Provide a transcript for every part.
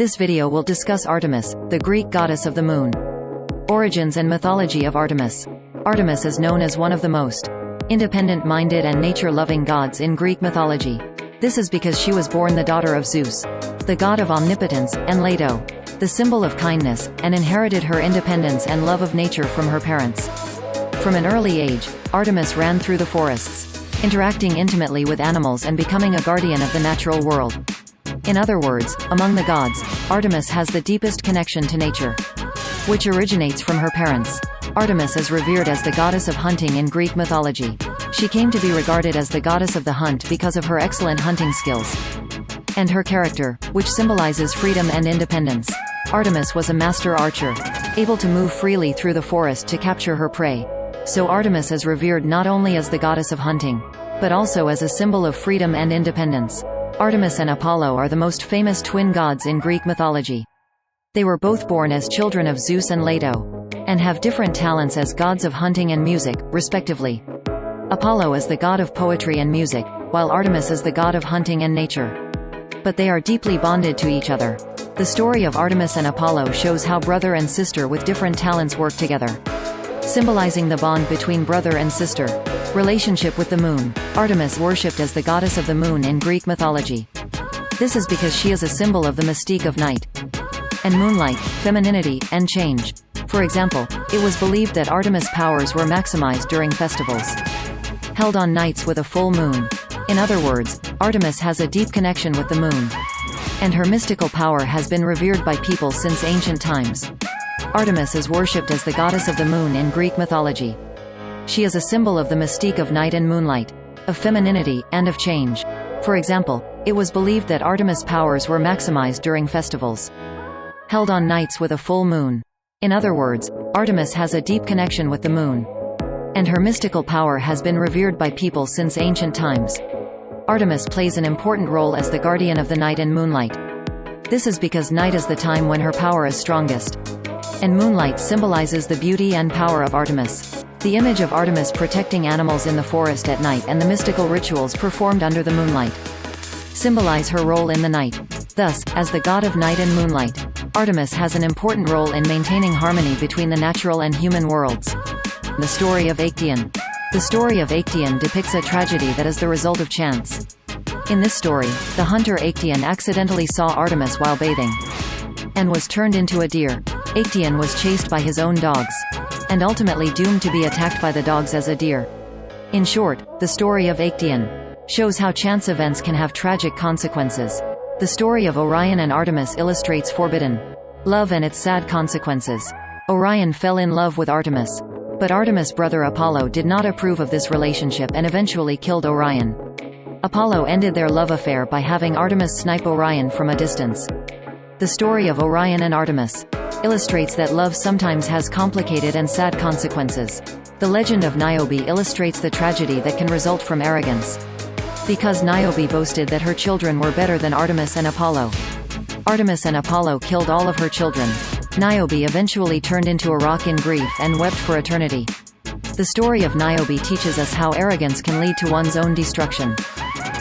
This video will discuss Artemis, the Greek goddess of the moon. Origins and mythology of Artemis. Artemis is known as one of the most independent-minded and nature-loving gods in Greek mythology. This is because she was born the daughter of Zeus, the god of omnipotence, and Leto, the symbol of kindness, and inherited her independence and love of nature from her parents. From an early age, Artemis ran through the forests, interacting intimately with animals and becoming a guardian of the natural world. In other words, among the gods, Artemis has the deepest connection to nature, which originates from her parents. Artemis is revered as the goddess of hunting in Greek mythology. She came to be regarded as the goddess of the hunt because of her excellent hunting skills and her character, which symbolizes freedom and independence. Artemis was a master archer, able to move freely through the forest to capture her prey. So Artemis is revered not only as the goddess of hunting, but also as a symbol of freedom and independence. Artemis and Apollo are the most famous twin gods in Greek mythology. They were both born as children of Zeus and Leto, and have different talents as gods of hunting and music, respectively. Apollo is the god of poetry and music, while Artemis is the god of hunting and nature. But they are deeply bonded to each other. The story of Artemis and Apollo shows how brother and sister with different talents work together, symbolizing the bond between brother and sister. Relationship with the moon. Artemis worshipped as the goddess of the moon in Greek mythology. This is because she is a symbol of the mystique of night and moonlight, femininity, and change. For example, it was believed that Artemis' powers were maximized during festivals held on nights with a full moon. In other words, Artemis has a deep connection with the moon, and her mystical power has been revered by people since ancient times. Artemis is worshipped as the goddess of the moon in Greek mythology. She is a symbol of the mystique of night and moonlight, of femininity, and of change. For example, it was believed that Artemis' powers were maximized during festivals held on nights with a full moon. In other words, Artemis has a deep connection with the moon, and her mystical power has been revered by people since ancient times. Artemis plays an important role as the guardian of the night and moonlight. This is because night is the time when her power is strongest, and moonlight symbolizes the beauty and power of Artemis. The image of Artemis protecting animals in the forest at night and the mystical rituals performed under the moonlight symbolize her role in the night. Thus, as the god of night and moonlight, Artemis has an important role in maintaining harmony between the natural and human worlds. The story of Actaeon. The story of Actaeon depicts a tragedy that is the result of chance. In this story, the hunter Actaeon accidentally saw Artemis while bathing, and was turned into a deer. Actaeon was chased by his own dogs, and ultimately doomed to be attacked by the dogs as a deer. In short, the story of Actaeon shows how chance events can have tragic consequences. The story of Orion and Artemis illustrates forbidden love and its sad consequences. Orion fell in love with Artemis, but Artemis' brother Apollo did not approve of this relationship and eventually killed Orion. Apollo ended their love affair by having Artemis snipe Orion from a distance. The story of Orion and Artemis illustrates that love sometimes has complicated and sad consequences. The legend of Niobe illustrates the tragedy that can result from arrogance. Because Niobe boasted that her children were better than Artemis and Apollo, Artemis and Apollo killed all of her children. Niobe eventually turned into a rock in grief and wept for eternity. The story of Niobe teaches us how arrogance can lead to one's own destruction.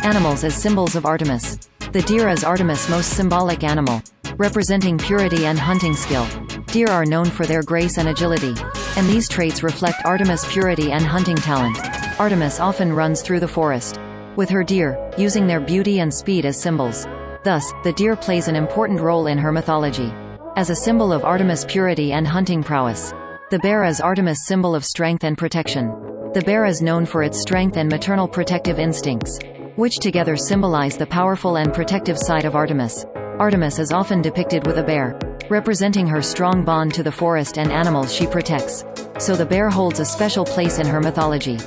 Animals as symbols of Artemis. The deer is Artemis' most symbolic animal, representing purity and hunting skill. Deer are known for their grace and agility, and these traits reflect Artemis' purity and hunting talent. Artemis often runs through the forest with her deer, using their beauty and speed as symbols. Thus, the deer plays an important role in her mythology, as a symbol of Artemis' purity and hunting prowess. The bear is Artemis' symbol of strength and protection. The bear is known for its strength and maternal protective instincts, which together symbolize the powerful and protective side of Artemis. Artemis is often depicted with a bear, representing her strong bond to the forest and animals she protects. So the bear holds a special place in her mythology,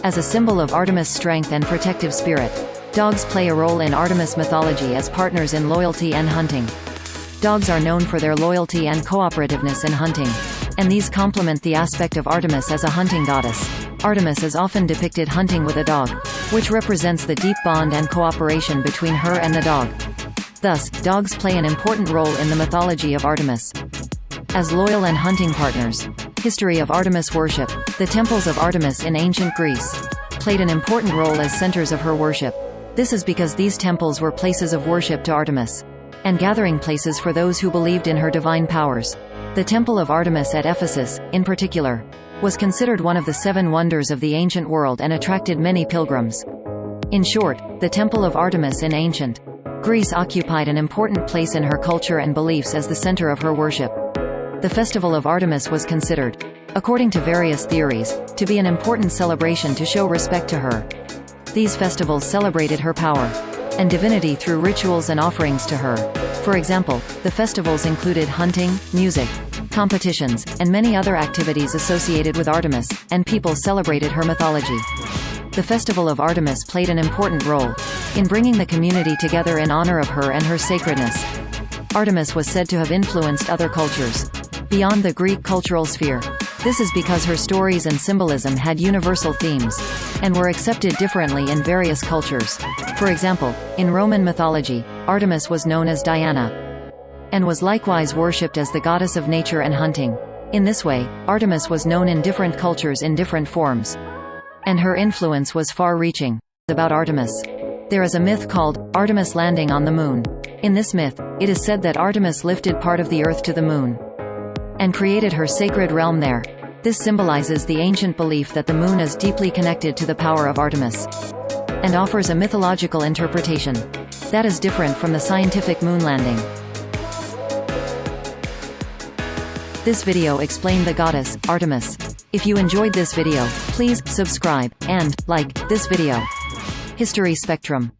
as a symbol of Artemis' strength and protective spirit. Dogs play a role in Artemis mythology as partners in loyalty and hunting. Dogs are known for their loyalty and cooperativeness in hunting, and these complement the aspect of Artemis as a hunting goddess. Artemis is often depicted hunting with a dog, which represents the deep bond and cooperation between her and the dog. Thus, dogs play an important role in the mythology of Artemis as loyal and hunting partners. History of Artemis worship. The temples of Artemis in ancient Greece played an important role as centers of her worship. This is because these temples were places of worship to Artemis, and gathering places for those who believed in her divine powers. The Temple of Artemis at Ephesus, in particular, was considered one of the 7 wonders of the ancient world and attracted many pilgrims. In short, the Temple of Artemis in ancient Greece occupied an important place in her culture and beliefs as the center of her worship. The festival of Artemis was considered, according to various theories, to be an important celebration to show respect to her. These festivals celebrated her power and divinity through rituals and offerings to her. For example, the festivals included hunting, music, competitions, and many other activities associated with Artemis, and people celebrated her mythology. The festival of Artemis played an important role in bringing the community together in honor of her and her sacredness. Artemis was said to have influenced other cultures beyond the Greek cultural sphere. This is because her stories and symbolism had universal themes and were accepted differently in various cultures. For example, in Roman mythology, Artemis was known as Diana and was likewise worshipped as the goddess of nature and hunting. In this way, Artemis was known in different cultures in different forms, and her influence was far-reaching. About Artemis, there is a myth called Artemis landing on the moon. In this myth, it is said that Artemis lifted part of the earth to the moon and created her sacred realm there. This symbolizes the ancient belief that the moon is deeply connected to the power of Artemis and offers a mythological interpretation that is different from the scientific moon landing. This video explained the goddess, Artemis. If you enjoyed this video, please subscribe and like this video. History Spectrum.